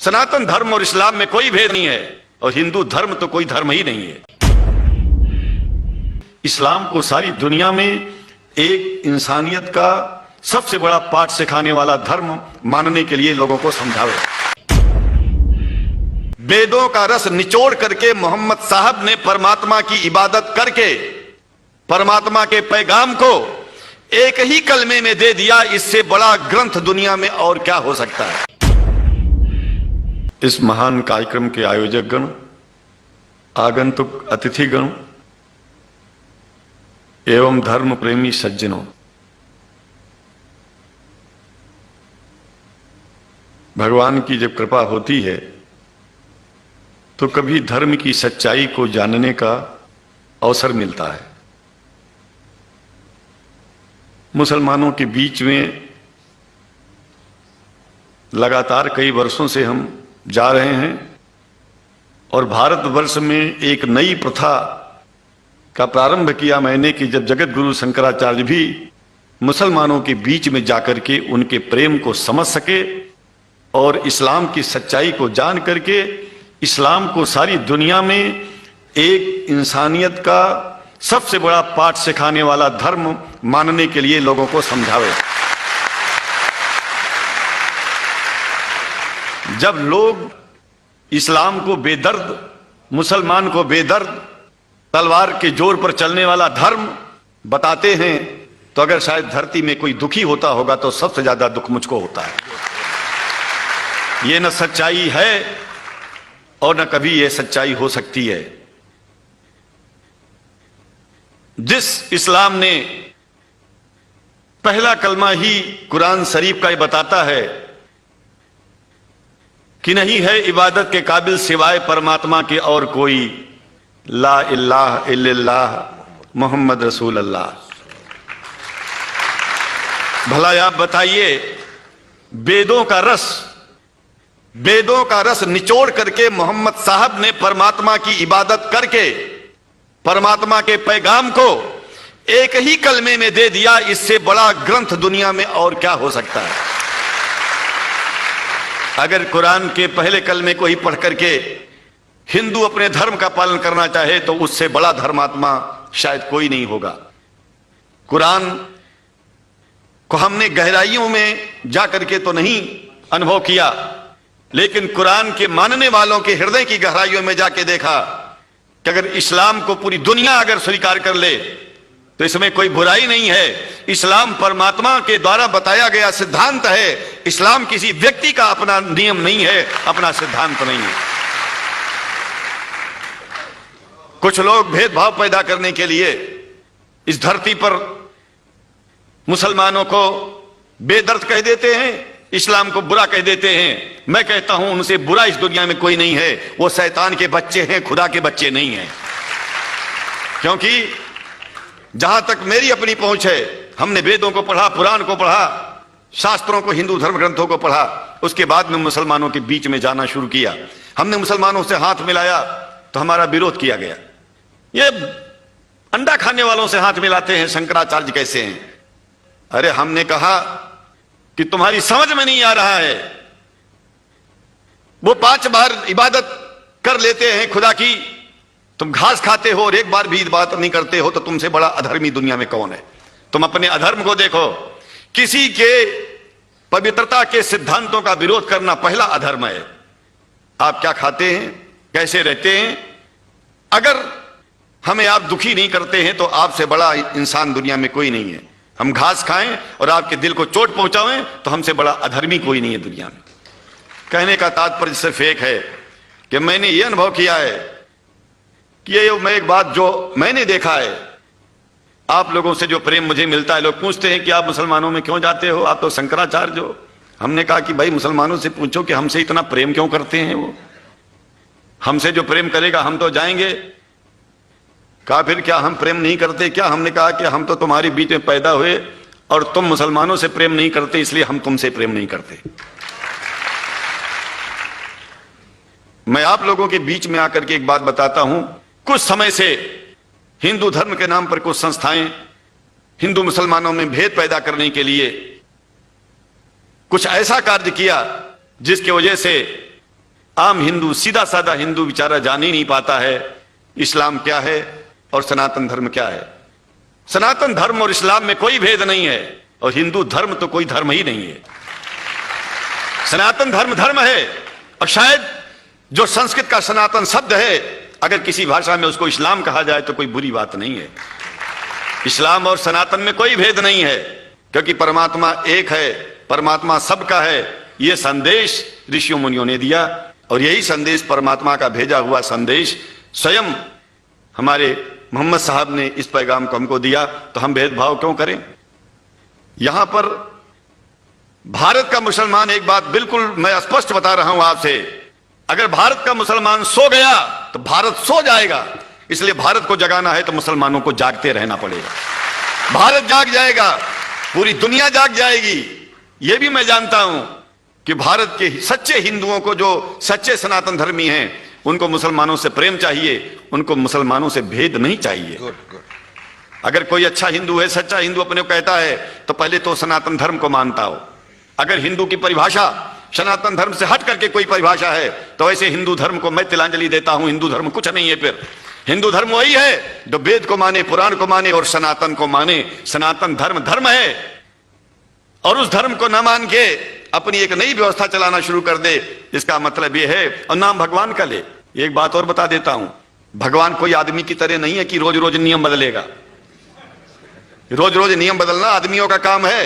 सनातन धर्म और इस्लाम में कोई भेद नहीं है और हिंदू धर्म तो कोई धर्म ही नहीं है। इस्लाम को सारी दुनिया में एक इंसानियत का सबसे बड़ा पाठ सिखाने वाला धर्म मानने के लिए लोगों को समझावे। वेदों का रस निचोड़ करके मोहम्मद साहब ने परमात्मा की इबादत करके परमात्मा के पैगाम को एक ही कलमे में दे दिया। इससे बड़ा ग्रंथ दुनिया में और क्या हो सकता है। इस महान कार्यक्रम के आयोजक गण, आगंतुक अतिथिगण एवं धर्म प्रेमी सज्जनों, भगवान की जब कृपा होती है तो कभी धर्म की सच्चाई को जानने का अवसर मिलता है। मुसलमानों के बीच में लगातार कई वर्षों से हम जा रहे हैं और भारतवर्ष में एक नई प्रथा का प्रारंभ किया मैंने कि जब जगत गुरु शंकराचार्य भी मुसलमानों के बीच में जाकर के उनके प्रेम को समझ सके और इस्लाम की सच्चाई को जान करके इस्लाम को सारी दुनिया में एक इंसानियत का सबसे बड़ा पाठ सिखाने वाला धर्म मानने के लिए लोगों को समझावे। जब लोग इस्लाम को बेदर्द, मुसलमान को बेदर्द, तलवार के जोर पर चलने वाला धर्म बताते हैं तो अगर शायद धरती में कोई दुखी होता होगा तो सबसे ज्यादा दुख मुझको होता है। ये न सच्चाई है और न कभी ये सच्चाई हो सकती है। जिस इस्लाम ने पहला कलमा ही कुरान शरीफ का ये बताता है कि नहीं है इबादत के काबिल सिवाय परमात्मा के और कोई, ला इलाहा इल्लल्लाह मोहम्मद रसूल अल्लाह। भला आप बताइए, वेदों का रस निचोड़ करके मोहम्मद साहब ने परमात्मा की इबादत करके परमात्मा के पैगाम को एक ही कलमे में दे दिया। इससे बड़ा ग्रंथ दुनिया में और क्या हो सकता है। अगर कुरान के पहले कलमे को ही पढ़ करके हिंदू अपने धर्म का पालन करना चाहे तो उससे बड़ा धर्मात्मा शायद कोई नहीं होगा। कुरान को हमने गहराइयों में जाकर के तो नहीं अनुभव किया, लेकिन कुरान के मानने वालों के हृदय की गहराइयों में जाके देखा कि अगर इस्लाम को पूरी दुनिया अगर स्वीकार कर ले तो इसमें कोई बुराई नहीं है। इस्लाम परमात्मा के द्वारा बताया गया सिद्धांत है। इस्लाम किसी व्यक्ति का अपना नियम नहीं है, अपना सिद्धांत नहीं है। कुछ लोग भेदभाव पैदा करने के लिए इस धरती पर मुसलमानों को बेदर्द कह देते हैं, इस्लाम को बुरा कह देते हैं। मैं कहता हूं उनसे बुरा इस दुनिया में कोई नहीं है। वो शैतान के बच्चे हैं, खुदा के बच्चे नहीं हैं। क्योंकि जहां तक मेरी अपनी पहुंच है, हमने वेदों को पढ़ा, पुराण को पढ़ा, शास्त्रों को, हिंदू धर्म ग्रंथों को पढ़ा। उसके बाद में मुसलमानों के बीच में जाना शुरू किया। हमने मुसलमानों से हाथ मिलाया तो हमारा विरोध किया गया। ये अंडा खाने वालों से हाथ मिलाते हैं, शंकराचार्य कैसे हैं। अरे हमने कहा कि तुम्हारी समझ में नहीं आ रहा है। वो 5 बार इबादत कर लेते हैं खुदा की, तुम घास खाते हो और एक बार भी इबादत नहीं करते हो, तो तुमसे बड़ा अधर्मी दुनिया में कौन है। तुम अपने अधर्म को देखो। किसी के पवित्रता के सिद्धांतों का विरोध करना पहला अधर्म है। आप क्या खाते हैं, कैसे रहते हैं, अगर हमें आप दुखी नहीं करते हैं तो आपसे बड़ा इंसान दुनिया में कोई नहीं है। हम घास खाएं और आपके दिल को चोट पहुंचाएं तो हमसे बड़ा अधर्मी कोई नहीं है दुनिया में। कहने का तात्पर्य सिर्फ एक है कि मैंने ये अनुभव किया है कि ये मैं एक बात जो मैंने देखा है, आप लोगों से जो प्रेम मुझे मिलता है, लोग पूछते हैं कि आप मुसलमानों में क्यों जाते हो, आप तो शंकराचार्य हो। हमने कहा कि भाई मुसलमानों से पूछो कि हमसे इतना प्रेम क्यों करते हैं। वो हमसे जो प्रेम करेगा हम तो जाएंगे। कहा फिर क्या हम प्रेम नहीं करते क्या। हमने कहा कि हम तो तुम्हारे बीच में पैदा हुए और तुम मुसलमानों से प्रेम नहीं करते, इसलिए हम तुमसे प्रेम नहीं करते। मैं आप लोगों के बीच में आकर के एक बात बताता हूं। कुछ समय से हिंदू धर्म के नाम पर कुछ संस्थाएं हिंदू मुसलमानों में भेद पैदा करने के लिए कुछ ऐसा कार्य किया जिसकी वजह से आम हिंदू, सीधा साधा हिंदू बेचारा जान ही नहीं पाता है इस्लाम क्या है और सनातन धर्म क्या है। सनातन धर्म और इस्लाम में कोई भेद नहीं है, और हिंदू धर्म तो कोई धर्म ही नहीं है। सनातन धर्म धर्म है, और शायद जो संस्कृत का सनातन शब्द है, अगर किसी भाषा में उसको इस्लाम कहा जाए तो कोई बुरी बात नहीं है। इस्लाम और सनातन में कोई भेद नहीं है, क्योंकि परमात्मा एक है, परमात्मा सबका है। यह संदेश ऋषियों मुनियों ने दिया, और यही संदेश परमात्मा का भेजा हुआ संदेश स्वयं हमारे मोहम्मद साहब ने इस पैगाम को हमको दिया। तो हम भेदभाव क्यों करें? यहां पर भारत का मुसलमान, एक बात बिल्कुल मैं स्पष्ट बता रहा हूं आपसे, अगर भारत का मुसलमान सो गया तो भारत सो जाएगा। इसलिए भारत को जगाना है तो मुसलमानों को जागते रहना पड़ेगा। भारत जाग जाएगा, पूरी दुनिया जाग जाएगी। यह भी मैं जानता हूं कि भारत के सच्चे हिंदुओं को, जो सच्चे सनातन धर्मी हैं, उनको मुसलमानों से प्रेम चाहिए, उनको मुसलमानों से भेद नहीं चाहिए। अगर कोई अच्छा हिंदू है, सच्चा हिंदू अपने को कहता है, तो पहले तो सनातन धर्म को मानता हो। अगर हिंदू की परिभाषा सनातन धर्म से हट करके कोई परिभाषा है, तो ऐसे हिंदू धर्म को मैं तिलांजलि देता हूं। हिंदू धर्म कुछ नहीं है। फिर हिंदू धर्म वही है जो वेद को माने, पुराण को माने और सनातन को माने। सनातन धर्म धर्म है, और उस धर्म को न मान के अपनी एक नई व्यवस्था चलाना शुरू कर दे, इसका मतलब यह है, और नाम भगवान का ले। एक बात और बता देता हूं, भगवान कोई आदमी की तरह नहीं है कि रोज रोज नियम बदलेगा। रोज रोज नियम बदलना आदमियों का काम है।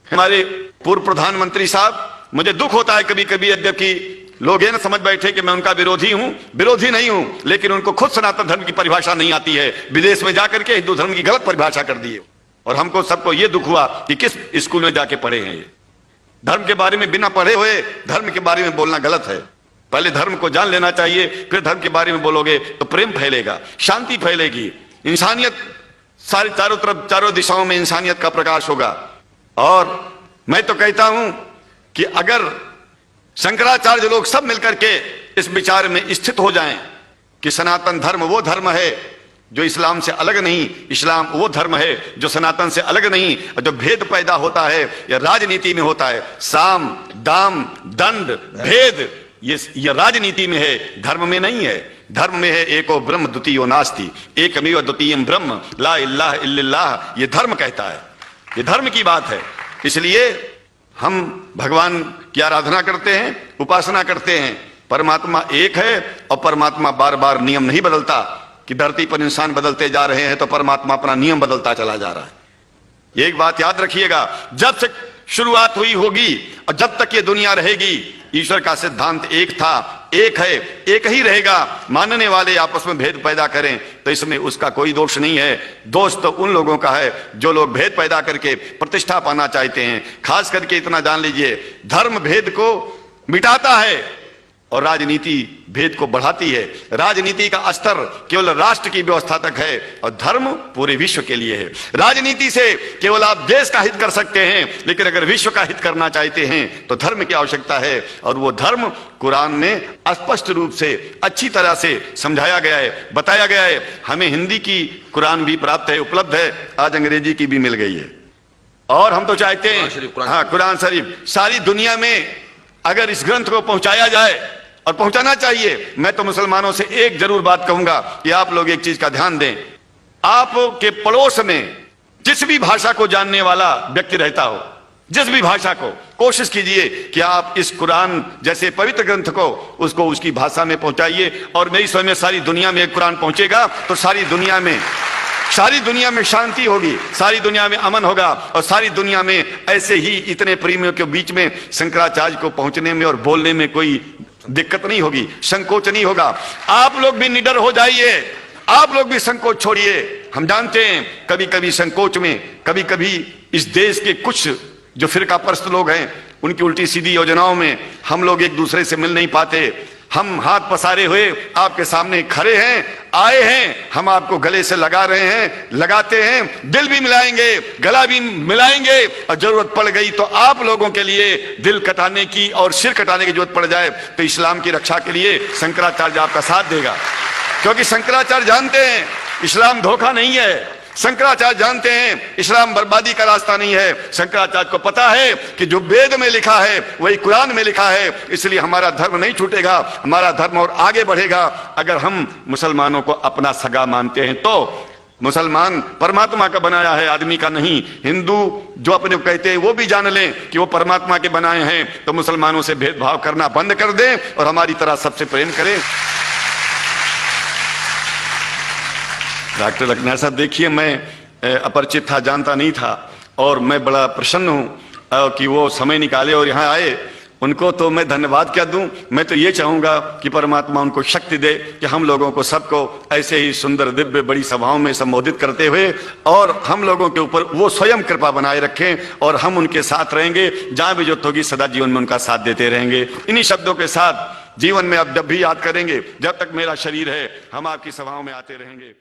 हमारे पूर्व प्रधानमंत्री साहब, मुझे दुख होता है कभी कभी, यद्यपि लोग ये न समझ बैठे कि मैं उनका विरोधी हूं। विरोधी नहीं हूं, लेकिन उनको खुद सनातन धर्म की परिभाषा नहीं आती है। विदेश में जाकर के हिंदू धर्म की गलत परिभाषा कर दी है, और हमको सबको ये दुख हुआ कि किस स्कूल में जाके पढ़े हैं। ये धर्म के बारे में बिना पढ़े हुए धर्म के बारे में बोलना गलत है। पहले धर्म को जान लेना चाहिए, फिर धर्म के बारे में बोलोगे तो प्रेम फैलेगा, शांति फैलेगी, इंसानियत सारी चारों तरफ, चारों दिशाओं में इंसानियत का प्रकाश होगा। और मैं तो कहता हूं कि अगर शंकराचार्य लोग सब मिलकर के इस विचार में स्थित हो जाएं कि सनातन धर्म वो धर्म है जो इस्लाम से अलग नहीं, इस्लाम वो धर्म है जो सनातन से अलग नहीं, और जो भेद पैदा होता है यह राजनीति में होता है। साम दाम दंड भेद ये राजनीति में है, धर्म में नहीं है। धर्म में है एको ब्रह्म द्वितीयो नास्ति, एकमेव द्वितीयम ब्रह्म ला इलाहा इल्लल्लाह। ये धर्म कहता है, ये धर्म की बात है। इसलिए हम भगवान की आराधना करते हैं, उपासना करते हैं। परमात्मा एक है, और परमात्मा बार बार नियम नहीं बदलता कि धरती पर इंसान बदलते जा रहे हैं तो परमात्मा अपना नियम बदलता चला जा रहा है। एक बात याद रखिएगा, जब से शुरुआत हुई होगी और जब तक ये दुनिया रहेगी, ईश्वर का सिद्धांत एक था, एक है, एक ही रहेगा। मानने वाले आपस में भेद पैदा करें तो इसमें उसका कोई दोष नहीं है। दोष तो उन लोगों का है जो लोग भेद पैदा करके प्रतिष्ठा पाना चाहते हैं। खास करके इतना जान लीजिए, धर्म भेद को मिटाता है और राजनीति भेद को बढ़ाती है। राजनीति का स्तर केवल राष्ट्र की व्यवस्था तक है, और धर्म पूरे विश्व के लिए है। राजनीति से केवल आप देश का हित कर सकते हैं, लेकिन अगर विश्व का हित करना चाहते हैं तो धर्म की आवश्यकता है, और वो धर्म कुरान में स्पष्ट रूप से अच्छी तरह से समझाया गया है, बताया गया है। हमें हिंदी की कुरान भी प्राप्त है, उपलब्ध है, आज अंग्रेजी की भी मिल गई है। और हम तो चाहते हैं, हाँ, कुरान शरीफ सारी दुनिया में अगर इस ग्रंथ को पहुंचाया जाए, और पहुंचाना चाहिए। मैं तो मुसलमानों से एक जरूर बात कहूंगा कि आप लोग एक चीज का ध्यान दें, आपके पड़ोस में जिस भी भाषा को जानने वाला व्यक्ति रहता हो, जिस भी भाषा को, कोशिश कीजिए कि आप इस कुरान जैसे पवित्र ग्रंथ को उसको उसकी भाषा में पहुंचाइए। और मेरी समझ में सारी दुनिया में एक कुरान पहुंचेगा तो सारी दुनिया में शांति होगी, सारी दुनिया में अमन होगा, और सारी दुनिया में ऐसे ही इतने प्रेमियों के बीच में शंकराचार्य को पहुंचने में और बोलने में कोई दिक्कत नहीं होगी, संकोच नहीं होगा। आप लोग भी निडर हो जाइए, आप लोग भी संकोच छोड़िए। हम जानते हैं कभी कभी संकोच में, कभी कभी इस देश के कुछ जो फिरका परस्त लोग हैं, उनकी उल्टी सीधी योजनाओं में हम लोग एक दूसरे से मिल नहीं पाते। हम हाथ पसारे हुए आपके सामने खड़े हैं, आए हैं, हम आपको गले से लगा रहे हैं, लगाते हैं, दिल भी मिलाएंगे, गला भी मिलाएंगे, और जरूरत पड़ गई तो आप लोगों के लिए दिल कटाने की और सिर कटाने की जरूरत पड़ जाए तो इस्लाम की रक्षा के लिए शंकराचार्य आपका साथ देगा। क्योंकि शंकराचार्य जानते हैं इस्लाम धोखा नहीं है, शंकराचार्य जानते हैं इस्लाम बर्बादी का रास्ता नहीं है। शंकराचार्य को पता है कि जो वेद में लिखा है वही कुरान में लिखा है, इसलिए हमारा धर्म नहीं छूटेगा, हमारा धर्म और आगे बढ़ेगा। अगर हम मुसलमानों को अपना सगा मानते हैं तो मुसलमान परमात्मा का बनाया है, आदमी का नहीं। हिंदू जो अपने को कहते हैं वो भी जान लें कि वो परमात्मा के बनाए हैं, तो मुसलमानों से भेदभाव करना बंद कर दें और हमारी तरह सबसे प्रेम करें। डॉक्टर लखना साहब, देखिए मैं अपरिचित था, जानता नहीं था, और मैं बड़ा प्रसन्न हूं कि वो समय निकाले और यहाँ आए। उनको तो मैं धन्यवाद क्या दूं, मैं तो ये चाहूंगा कि परमात्मा उनको शक्ति दे कि हम लोगों को सबको ऐसे ही सुंदर दिव्य बड़ी सभाओं में संबोधित करते हुए और हम लोगों के ऊपर वो स्वयं कृपा बनाए रखें और हम उनके साथ रहेंगे, जहां भी जरूरत होगी सदा जीवन में उनका साथ देते रहेंगे। इन्हीं शब्दों के साथ जीवन में अब जब भी याद करेंगे, जब तक मेरा शरीर है हम आपकी सभाओं में आते रहेंगे।